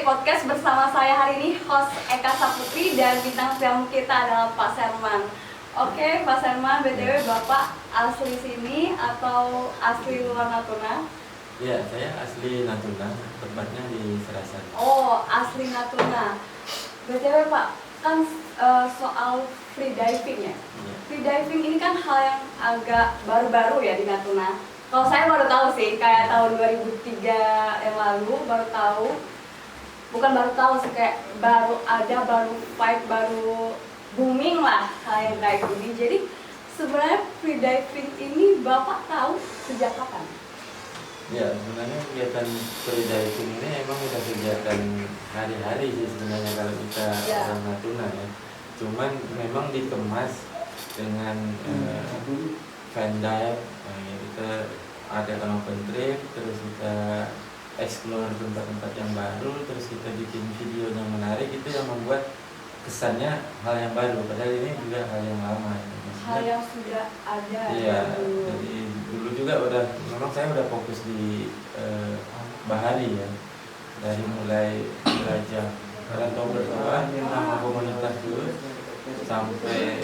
podcast bersama saya hari ini host Eka Saputri dan bintang tamu kita adalah Pak Serman. Oke, Pak Serman, BTW Bapak asli sini atau asli luar Natuna? Iya, saya asli Natuna, tempatnya di Serasan. Oh, asli Natuna. BTW Pak, kan soal free diving ya. Iya. Free diving ini kan hal yang agak baru-baru ya di Natuna. Kalau saya baru tahu sih, kayak tahun 2003 yang lalu baru tahu. Bukan baru tahu sih, kayak baru fight, baru booming lah hal yang kayak gini. Jadi sebenarnya free diving ini Bapak tahu sejak kapan? Ya, sebenarnya kegiatan free diving ini emang udah kegiatan hari-hari sih sebenarnya kalau kita orang Natuna ya. Cuman memang dikemas dengan fan dive, kita ada open trip, terus kita explore tempat-tempat yang baru, terus kita bikin video yang menarik, itu yang membuat kesannya hal yang baru, padahal ini juga hal yang lama ya. Hal yang sudah ada. Iya, jadi dulu juga memang saya udah fokus di bahari ya, dari mulai belajar rantau bertuan nama komunitas dulu sampai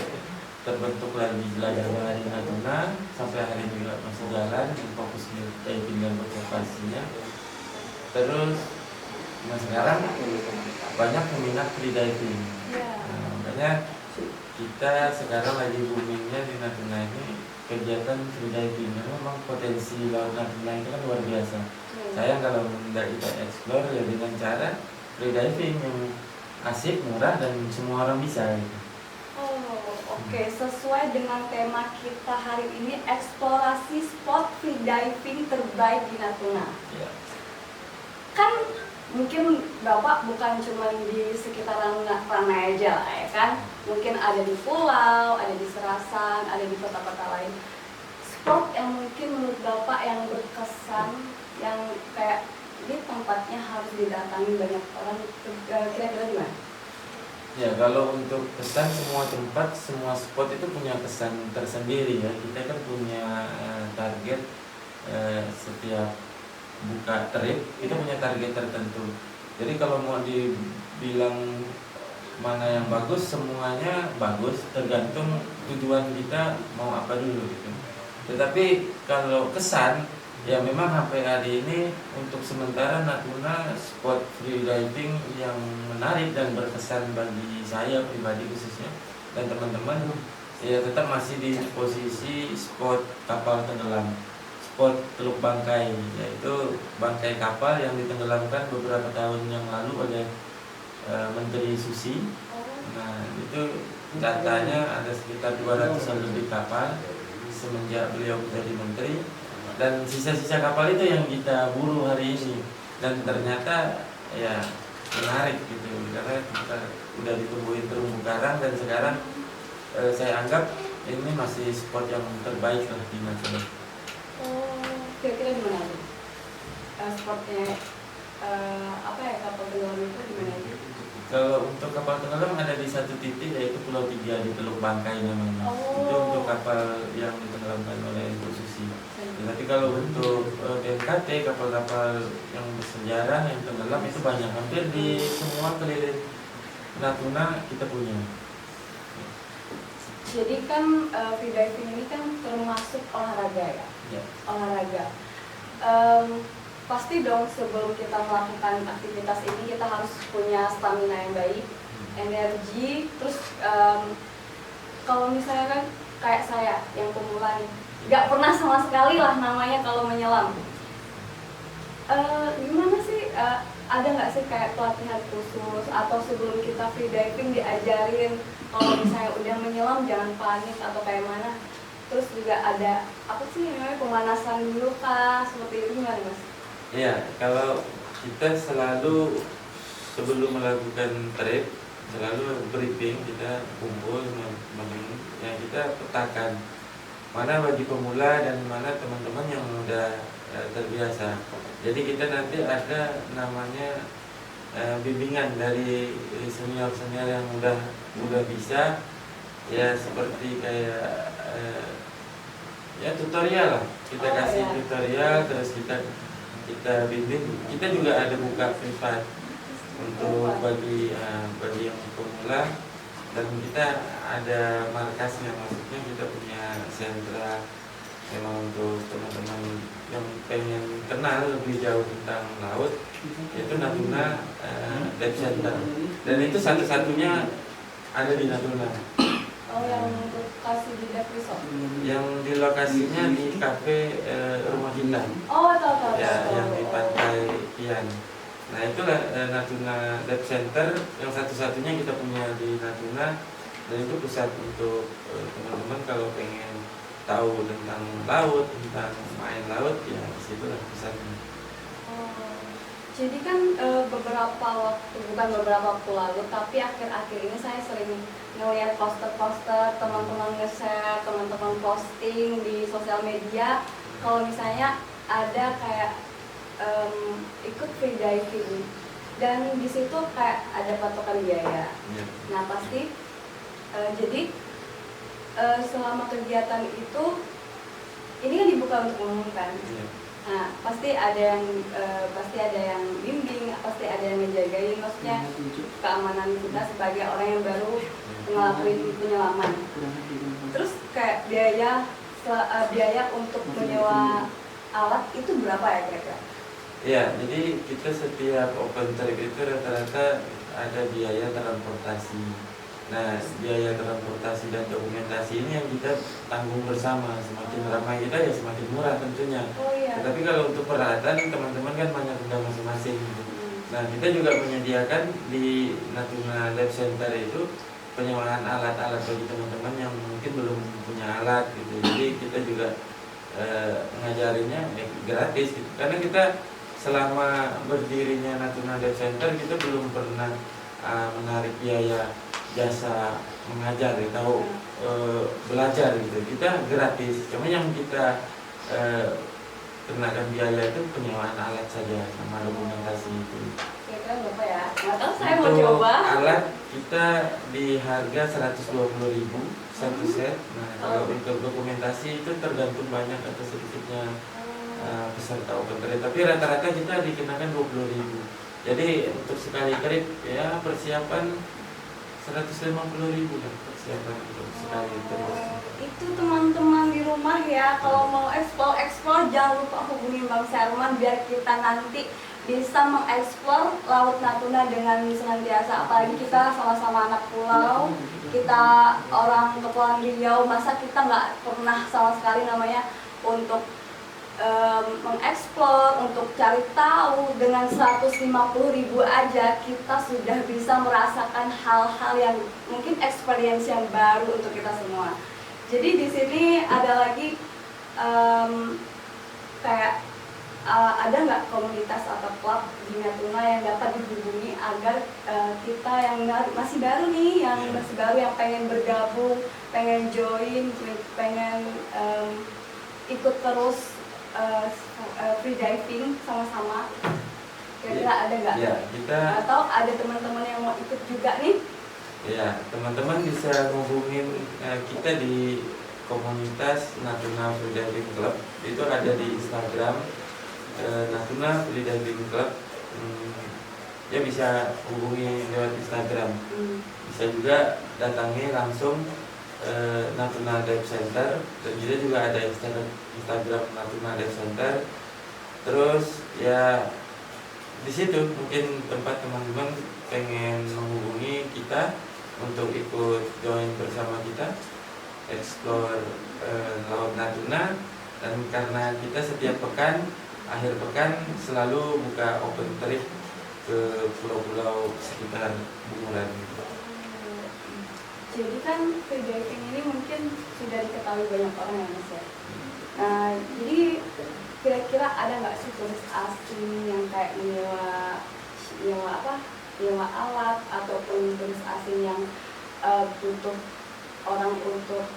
terbentuk lagi belajar bahari Natuna, sampai hari ini juga masih jalan fokus di diving dan konservasinya. Terus sekarang banyak peminat free diving. Makanya kita sekarang lagi boomingnya di Natuna ini kegiatan free diving. Memang potensi laut Natuna itu kan luar biasa. Sayang kalau tidak kita explore ya dengan cara free diving yang asik, murah, dan semua orang bisa gitu. Oke, sesuai dengan tema kita hari ini, eksplorasi spot free diving terbaik di Natuna. Ya. Kan mungkin Bapak bukan cuma di sekitaran Ranai aja lah ya kan, mungkin ada di pulau, ada di Serasan, ada di kota-kota lain. Spot yang mungkin menurut Bapak yang berkesan, yang kayak ini tempatnya harus didatangi banyak orang, kira-kira gimana? Ya, kalau untuk kesan, semua tempat, semua spot itu punya kesan tersendiri ya. Kita kan punya target setiap buka trip, kita punya target tertentu. Jadi kalau mau dibilang mana yang bagus, semuanya bagus, tergantung tujuan kita mau apa dulu gitu. Tetapi kalau kesan, ya memang sampai hari ini untuk sementara Natuna spot free diving yang menarik dan berkesan bagi saya pribadi khususnya dan teman-teman, ya tetap masih di posisi spot kapal tenggelam, spot Teluk Bangkai, yaitu bangkai kapal yang ditenggelamkan beberapa tahun yang lalu oleh Menteri Susi. Nah, itu datanya ada sekitar 200-an lebih kapal semenjak beliau menjadi menteri, dan sisa-sisa kapal itu yang kita buru hari ini, dan ternyata ya menarik gitu karena kita udah ditumbuhin terumbu karang, dan sekarang saya anggap ini masih spot yang terbaik lah di Natuna. Kira-kira di mana tuh? Spotnya apa ya, kapal tenggelam itu di mana itu? Kalau untuk kapal tenggelam ada di satu titik, yaitu Pulau 3 di Teluk Bangkai namanya. Itu untuk kapal yang ditenggelamkan oleh Ibu Susi. Tapi kalau untuk BNKT, kapal-kapal yang bersejarah yang tenggelam itu banyak, hampir di semua keliling Natuna kita punya. Jadi kan free diving ini kan termasuk olahraga ya? Ya. Olahraga. Pasti dong sebelum kita melakukan aktivitas ini kita harus punya stamina yang baik, energi. Terus kalau misalnya kan kayak saya yang pemula nih, nggak pernah sama sekali lah namanya kalau menyelam. Gimana sih, ada nggak sih kayak pelatihan khusus atau sebelum kita free diving diajarin kalau misalnya udah menyelam jangan panik atau kayak mana? Terus juga ada apa sih namanya, pemanasan dulu kah, seperti itu gimana Mas? Iya, kalau kita selalu sebelum melakukan trip selalu briefing, kita kumpul teman-teman, yang kita petakan mana bagi pemula dan mana teman-teman yang udah terbiasa. Jadi kita nanti ada namanya bimbingan dari senior-senior yang udah bisa, ya seperti kayak ya tutorial lah, kita kasih tutorial, terus kita bimbing. Kita juga ada buka privat untuk bagi yang pemula. Dan kita ada markasnya, maksudnya kita punya sentra memang untuk teman-teman yang pengen kenal lebih jauh tentang laut, yaitu Natuna Dive Center, dan itu satu-satunya ada di Natuna. Oh, yang lokasi di Dive Resort? Yang di lokasinya di kafe Rumah Kita. Oh, tahu. Ya, yang di Pantai Pian. Nah, itulah Natuna Dive Center yang satu-satunya kita punya di Natuna, dan itu pusat untuk teman-teman kalau pengen tahu tentang laut, tentang main laut, ya disitulah pusatnya. Oh, jadi kan bukan beberapa waktu lalu, tapi akhir-akhir ini saya sering ngeliat poster-poster teman-teman nge-share, teman-teman posting di sosial media kalau misalnya ada kayak ikut free diving, dan di situ kayak ada patokan biaya. Ya. Nah pasti jadi selama kegiatan itu ini kan dibuka untuk umum kan. Ya. Nah pasti ada yang bimbing, pasti ada yang ngejagain, maksudnya keamanan kita sebagai orang yang baru ngelakuin penyelaman. Terus kayak biaya untuk menyewa alat itu berapa ya kira-kira? Ya, jadi kita setiap open trip itu rata-rata ada biaya transportasi. Nah, biaya transportasi dan dokumentasi ini yang kita tanggung bersama. Semakin ramai kita ya semakin murah tentunya. Oh iya. Tapi kalau untuk peralatan teman-teman kan banyak benda masing-masing. Nah, kita juga menyediakan di Natuna Dive Center itu penyewaan alat-alat bagi teman-teman yang mungkin belum punya alat gitu. Jadi kita juga mengajarinya gratis gitu. Karena kita selama berdirinya Natuna Dive Center kita belum pernah menarik biaya jasa mengajar atau belajar gitu. Kita gratis. Cuma yang kita kenakan biaya itu penyewaan alat saja sama dokumentasi itu. Kira-kira berapa ya? Nggak tahu, saya mau Untuk coba. alat kita di harga 120.000 satu set. Nah, kalau untuk dokumentasi itu tergantung banyak atau sedikitnya peserta open trip, tapi rata-rata kita dikenakan 20.000. Jadi untuk sekali trip ya persiapan 150.000 kan persiapan untuk sekali trip. Itu teman-teman di rumah ya, kalau mau explore jangan lupa hubungi Bang Sherman biar kita nanti bisa mengeksplor Laut Natuna dengan senantiasa. Apalagi kita sama-sama anak pulau, kita orang Kepulauan Riau, masa kita nggak pernah sama sekali namanya untuk mengeksplor, untuk cari tahu. Dengan 150.000 aja kita sudah bisa merasakan hal-hal yang mungkin experience yang baru untuk kita semua. Jadi di sini ada lagi kayak ada nggak komunitas atau klub di Natuna yang dapat dihubungi agar kita yang masih baru nih, yang masih baru yang pengen bergabung, pengen join, pengen ikut terus free diving sama-sama, kira-kira ada nggak? Ya, kita Atau ada teman-teman yang mau ikut juga nih? ya, teman-teman bisa menghubungin kita di komunitas Natuna Free Diving Club. Itu ada di Instagram Natuna Free Diving Club. Ya bisa hubungi lewat Instagram. Bisa juga datangi langsung Natuna Dive Center, dan kita juga ada Instagram Natuna Dive Center. Terus ya di situ mungkin tempat teman-teman pengen menghubungi kita untuk ikut join bersama kita explore Laut Natuna. Dan karena kita setiap pekan, akhir pekan selalu buka open trip ke pulau-pulau sekitar Bunguran. Jadi kan free diving ini mungkin sudah diketahui banyak orang ya Mas ya. Nah, jadi kira-kira ada nggak sih turis asing yang kayak nyewa alat, ataupun turis asing yang butuh orang untuk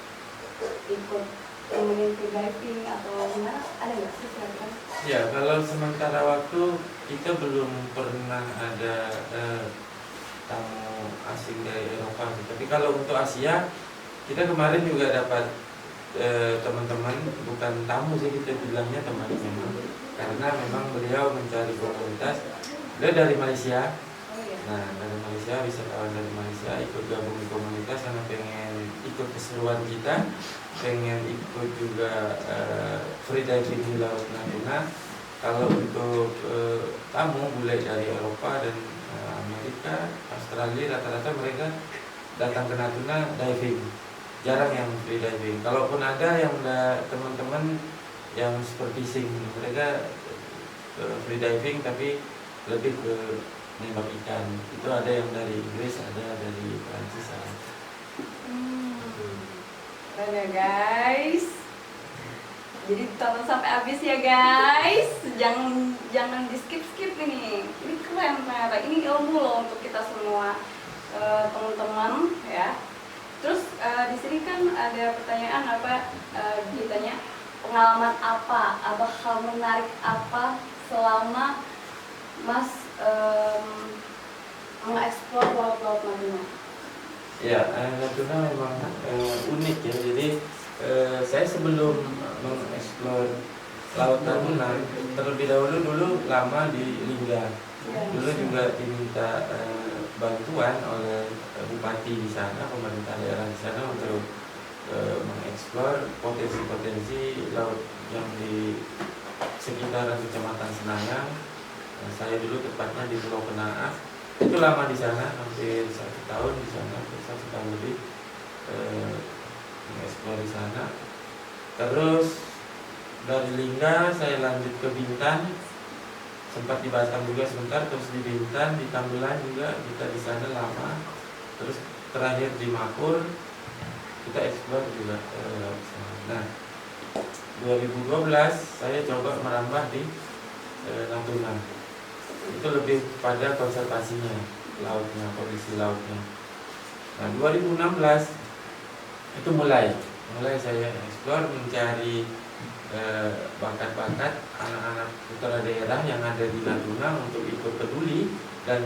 ikut temenin free diving atau gimana? Ada nggak sih kira-kira? Ya, kalau sementara waktu kita belum pernah ada tamu asing dari Eropa. Tapi kalau untuk Asia, kita kemarin juga dapat teman-teman, bukan tamu sih kita bilangnya teman memang, karena memang beliau mencari komunitas. Beliau dari Malaysia. Oh iya. Nah, dari Malaysia, wisatawan dari Malaysia ikut gabung di komunitas karena pengen ikut keseruan kita, pengen ikut juga free diving di Laut Natuna. Kalau untuk tamu bule dari Eropa dan Amerika, Australia, rata-rata mereka datang ke Natuna diving. Jarang yang free diving. Kalaupun ada yang teman-teman yang superfishing, mereka free diving tapi lebih ke nembak ikan. Itu ada yang dari Inggris, ada dari Prancis. Keren ya guys. Jadi tonton sampai habis ya guys. Jangan di skip ini. Ini keren ternyata. Ini ilmu loh untuk kita semua teman-teman ya. Terus di sini kan ada pertanyaan ditanya pengalaman apa atau hal menarik apa selama Mas mengeksplor laut-laut Natuna? Ya, Natuna memang unik ya. Jadi saya sebelum mengeksplor Laut Natuna terlebih dulu lama di Lingga. Dulu juga diminta bantuan oleh bupati di sana, pemerintah daerah di sana untuk mengeksplor potensi-potensi laut yang di sekitaran Kecamatan Senayang. Saya dulu tepatnya di Pulau Penaah. Itu lama di sana, hampir 1 tahun di sana, 1 tahun lebih mengeksplor di sana. Terus dari Lingga saya lanjut ke Bintan, sempat di Batam juga sebentar, terus di Bintan, di Tambelan juga kita di sana lama. Terus terakhir di Makor kita eksplor juga laut sana. Nah, 2012 saya coba merambah di Natuna. Itu lebih pada konservasinya lautnya, kondisi lautnya. Nah, 2016 itu mulai saya eksplor, mencari bakat-bakat anak-anak putra daerah yang ada di Natuna untuk ikut peduli dan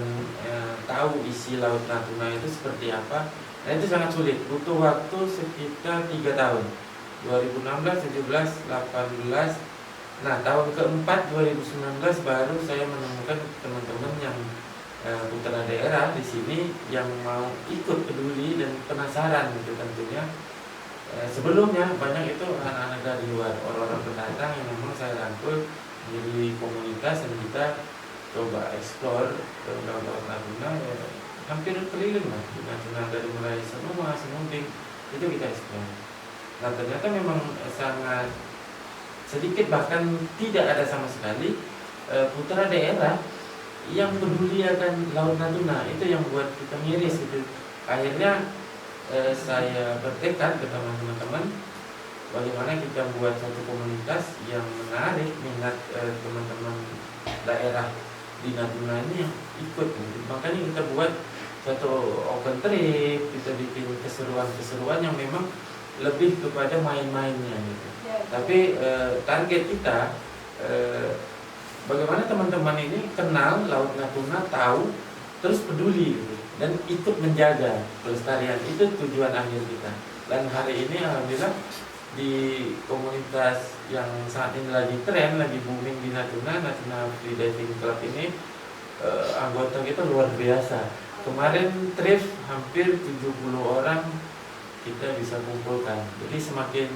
tahu isi laut Natuna itu seperti apa. Nah, itu sangat sulit, butuh waktu sekitar 3 tahun, 2016, 17, 18. Nah, tahun keempat 2019 baru saya menemukan teman-teman yang putra daerah di sini yang mau ikut peduli dan penasaran gitu tentunya. Sebelumnya banyak itu anak-anak dari luar, orang-orang pendatang yang memang saya rangkul menjadi komunitas dan kita coba eksplor ke Laut Natuna ya, hampir keliling lah di Natuna, dari mulai Senua, Senubing itu kita eksplor. Nah, ternyata memang sangat sedikit, bahkan tidak ada sama sekali putra daerah yang peduli akan Laut Natuna. Itu yang buat kita miris gitu. Akhirnya saya bertekad bersama teman-teman bagaimana kita buat satu komunitas yang menarik minat teman-teman daerah di Natuna ini yang ikut gitu. Makanya kita buat satu open trip, kita bikin keseruan-keseruan yang memang lebih kepada main-mainnya gitu. Tapi target kita bagaimana teman-teman ini kenal Laut Natuna, tahu, terus peduli gitu, dan ikut menjaga pelestarian. Itu tujuan akhir kita. Dan hari ini alhamdulillah di komunitas yang saat ini lagi tren, lagi booming di Natuna Free Diving Club ini, anggota kita luar biasa. Kemarin trip hampir 70 orang kita bisa kumpulkan. Jadi semakin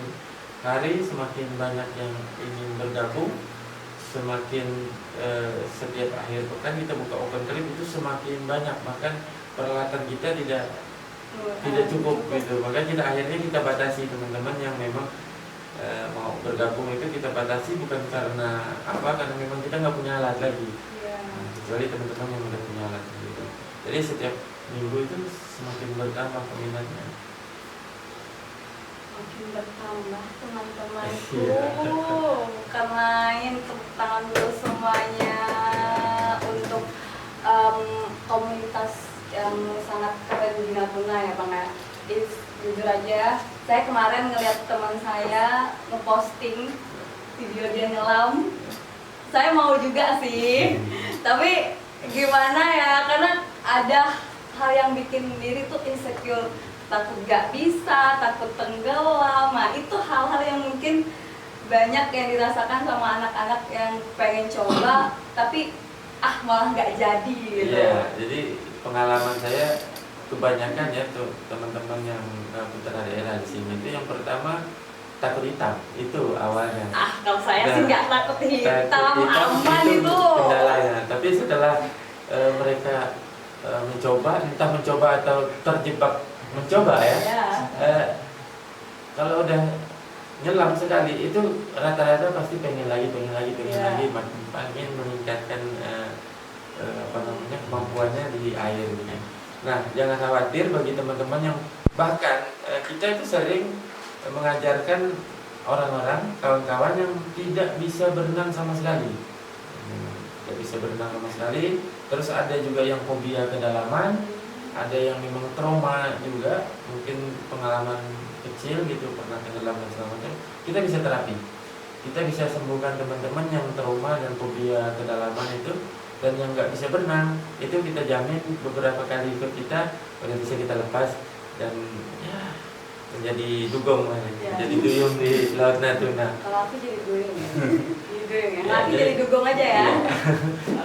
hari semakin banyak yang ingin bergabung, semakin setiap akhir pekan kita buka open trip itu semakin banyak, bahkan peralatan kita tidak cukup gitu. Maka kita akhirnya kita batasi teman-teman yang memang mau bergabung, itu kita batasi bukan karena apa, karena memang kita nggak punya alat lagi. Nah, kecuali teman-teman yang udah punya alat gitu. Jadi setiap minggu itu semakin bertambah peminatnya. Makin bertambah teman-temanku. Bukan main, tepuk tangan dulu semuanya untuk komunitas yang sangat keren di Natuna ya Bang ya. Jujur aja, saya kemarin ngeliat teman saya ngeposting video dia nyelam. Saya mau juga sih, tapi gimana ya, karena ada hal yang bikin diri tuh insecure, takut gak bisa, takut tenggelam. Nah, itu hal-hal yang mungkin banyak yang dirasakan sama anak-anak yang pengen coba tapi malah nggak jadi gitu. Iya, jadi pengalaman saya kebanyakan ya tuh teman-teman yang putra daerah di sini itu yang pertama takut hitam itu awalnya. Kalau saya sih nggak takut hitam, aman itu. Kendalanya. Tapi setelah mereka entah mencoba atau terjebak mencoba ya. Kalau udah nyelam sekali itu rata-rata pasti pengen lagi, makin meningkatkan kemampuannya di air gitu. Nah, jangan khawatir bagi teman-teman yang bahkan kita itu sering mengajarkan orang-orang, kawan-kawan yang tidak bisa berenang sama sekali. Tidak bisa berenang sama sekali. Terus ada juga yang fobia kedalaman, ada yang memang trauma juga, mungkin pengalaman kecil gitu, pernah tenggelam dan segala macam. Kita bisa terapi. Kita bisa sembuhkan teman-teman yang trauma dan fobia kedalaman itu. Dan yang nggak bisa berenang itu kita jamin beberapa kali ikut kita udah bisa kita lepas dan ya menjadi dugong jadi duyung di Laut Natuna. Kalau aku jadi duyung ya, nanti jadi dugong aja ya.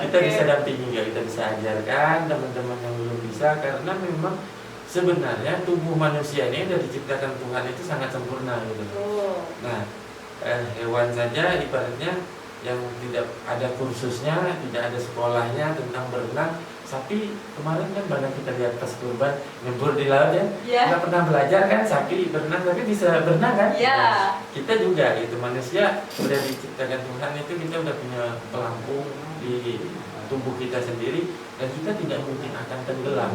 Kita bisa dampingi juga, kita bisa ajarkan teman-teman yang belum bisa karena memang sebenarnya tubuh manusia ini sudah diciptakan Tuhan itu sangat sempurna gitu. Nah, hewan saja ibaratnya yang tidak ada kursusnya, tidak ada sekolahnya tentang berenang. Sapi kemarin kan banyak kita lihat pas kurban nyebur di laut ya, nggak pernah belajar kan sapi berenang tapi bisa berenang kan. Nah, kita juga gitu, manusia sudah diciptakan Tuhan itu kita udah punya pelampung di tubuh kita sendiri dan kita tidak mungkin akan tenggelam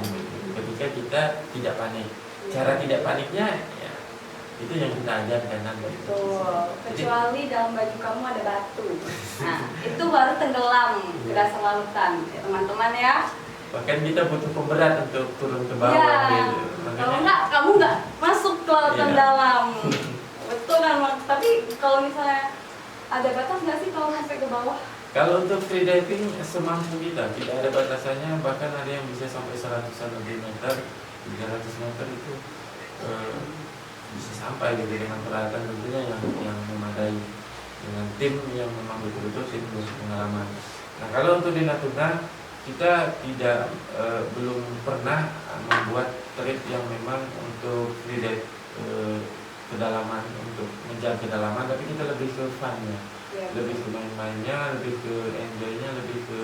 ketika kita tidak panik. Cara tidak paniknya itu yang kita ajarkan nanti. Betul. Kecuali dalam baju kamu ada batu. Nah, itu baru tenggelam ke dasar lautan, ya, teman-teman ya. Bahkan kita butuh pemberat untuk turun ke bawah gitu. Kalau enggak, kamu enggak masuk ke lautan dalam. Betul kan, tapi kalau misalnya ada batas nggak sih kalau sampai ke bawah? Kalau untuk freediving semampu kita, tidak ada batasannya, bahkan ada yang bisa sampai 100-an lebih meter, 300 meter itu bisa sampai gitu dengan peralatan tentunya yang memadai, dengan tim yang memang betul-betul tim berpengalaman. Nah, kalau untuk di Natuna kita tidak belum pernah membuat trip yang memang untuk freedive kedalaman, untuk mengejar kedalaman, tapi kita lebih ke fun-nya, lebih ke main-mainnya, lebih ke enjoy-nya, lebih ke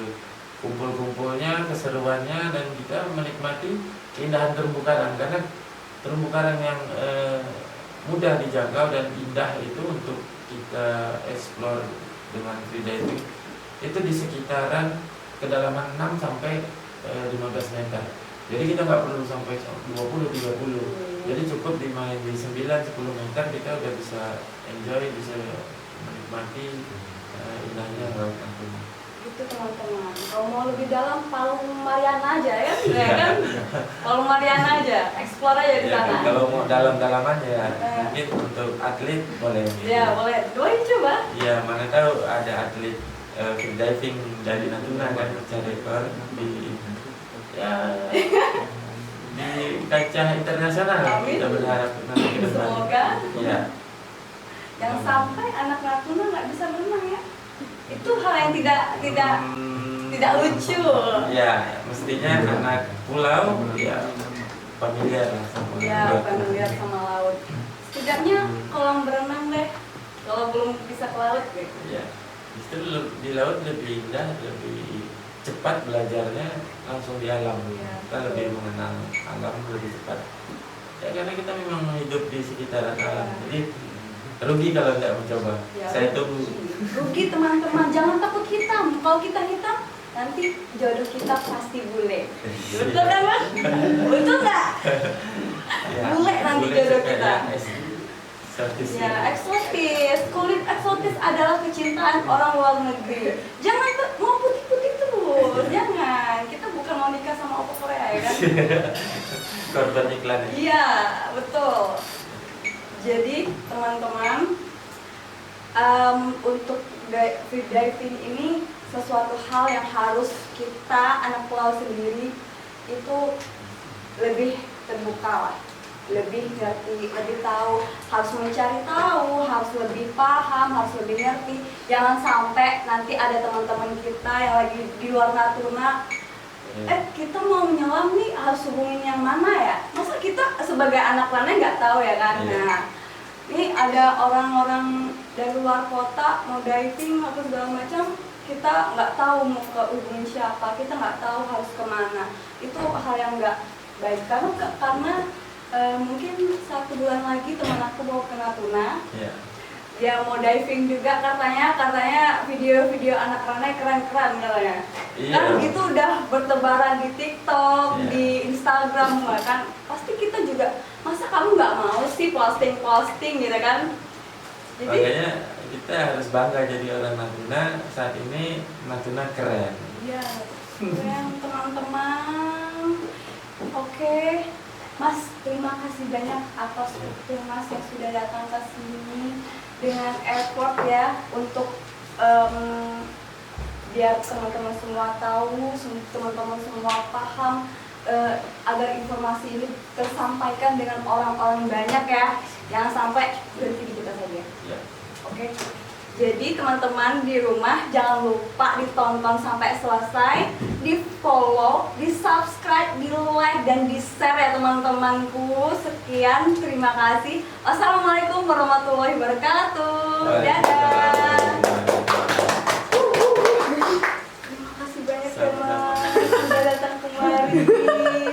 kumpul-kumpulnya, keseruannya, dan kita menikmati keindahan terumbu karang karena terumbu karang yang mudah dijangkau dan indah itu untuk kita explore dengan freediving itu di sekitaran kedalaman 6 sampai 15 meter. Jadi kita nggak perlu sampai 20-30. Jadi cukup dimain di 9-10 meter kita udah bisa enjoy, bisa menikmati indahnya laut Natuna. Itu teman-teman, kalau mau lebih dalam Palung Mariana aja ya kan? Palung Mariana aja, explore aja di sana. Kalau mau dalam-dalaman ya mungkin untuk atlet boleh. Ya boleh, boleh coba. Iya, mana tahu ada atlet freediving dari Natuna kan cari rekor di kancah internasional. Kita berharap nanti ke depan. Semoga. Ya. Jangan sampai anak Natuna nggak bisa berenang ya. Itu hal yang tidak lucu. Ya, mestinya anak pulau ya familiar sama laut. Familiar sama laut. Setidaknya kolam berenang deh. Kalau belum bisa ke laut gitu. Ya, justru di laut lebih indah, lebih cepat belajarnya langsung di alam. Kita lebih mengenal alam lebih cepat. Ya karena kita memang hidup di sekitaran alam. Jadi rugi kalau tidak mencoba. Saya tunggu. Rugi teman-teman, jangan takut hitam. Kalau kita hitam, nanti jodoh kita pasti bule. Betul kan Mas? Betul nggak? Bule nanti jodoh kita. Ya, eksotis. Kulit eksotis adalah kecintaan orang luar negeri. Jangan mau putih-putih terus. Jangan. Kita bukan mau nikah sama opa Korea ya kan? Korban iklan. Iya, betul. Jadi teman-teman, untuk freediving ini sesuatu hal yang harus kita anak pulau sendiri itu lebih terbuka lah, lebih ngerti, lebih tahu, harus mencari tahu, harus lebih paham, harus lebih ngerti. Jangan sampai nanti ada teman-teman kita yang lagi di luar Natuna kita mau menyelam nih harus hubungin yang mana ya? Masa kita sebagai anak Rane nggak tahu ya kan? Iya. Nah, ini ada orang-orang dari luar kota mau diving atau segala macam, kita nggak tahu mau ke hubungin siapa, kita nggak tahu harus kemana. Itu hal yang nggak baik karena mungkin 1 bulan lagi teman aku mau ke Natuna. Iya. Dia mau diving juga katanya video-video anak Rane keren-keren katanya. Iya. Kan itu udah bertebaran di TikTok, Iya. di Instagram kan. Pasti kita juga, masa kamu nggak mau sih posting gitu kan? Jadi Makanya kita harus bangga jadi orang Natuna. Saat ini Natuna keren. iya, keren teman-teman. Oke, Mas, terima kasih banyak atas waktu Mas yang sudah datang ke sini dengan effort ya untuk biar teman-teman semua tahu, teman-teman semua paham agar informasi ini tersampaikan dengan orang-orang banyak ya, jangan sampai berhenti di kita saja. Ya. Oke. Jadi teman-teman di rumah jangan lupa ditonton sampai selesai, di follow, di subscribe, di like dan di share ya teman-temanku. Sekian, terima kasih. Wassalamualaikum warahmatullahi wabarakatuh. Dadah. Terima kasih banyak teman sudah datang kemari.